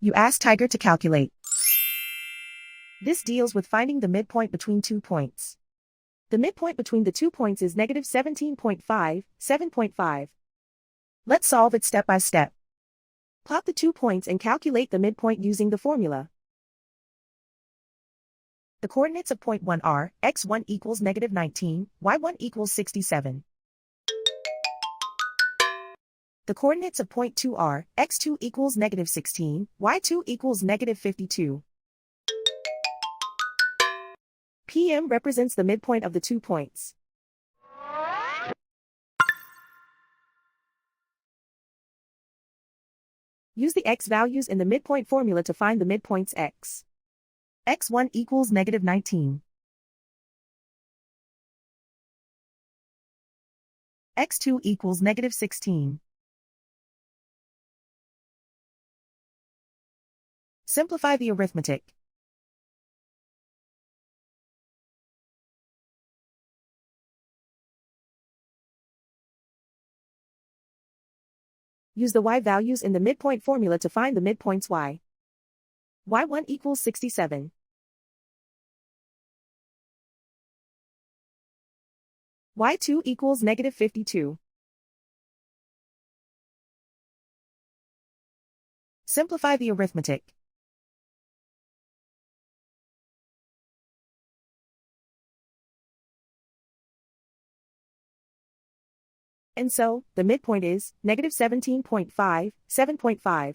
You ask Tiger to calculate. This deals with finding the midpoint between 2 points. The midpoint between the 2 points is negative 17.5, 7.5. Let's solve it step by step. Plot the 2 points and calculate the midpoint using the formula. The coordinates of point 1 are, x1 equals negative 19, y1 equals 67. The coordinates of point 2 are, x2 equals negative 16, y2 equals negative 52. PM represents the midpoint of the 2 points. Use the x values in the midpoint formula to find the midpoints x. x1 equals negative 19. x2 equals negative 16. Simplify the arithmetic. Use the y values in the midpoint formula to find the midpoints y. y1 equals 67. y2 equals negative 52. Simplify the arithmetic. And so, the midpoint is negative 17.5, 7.5.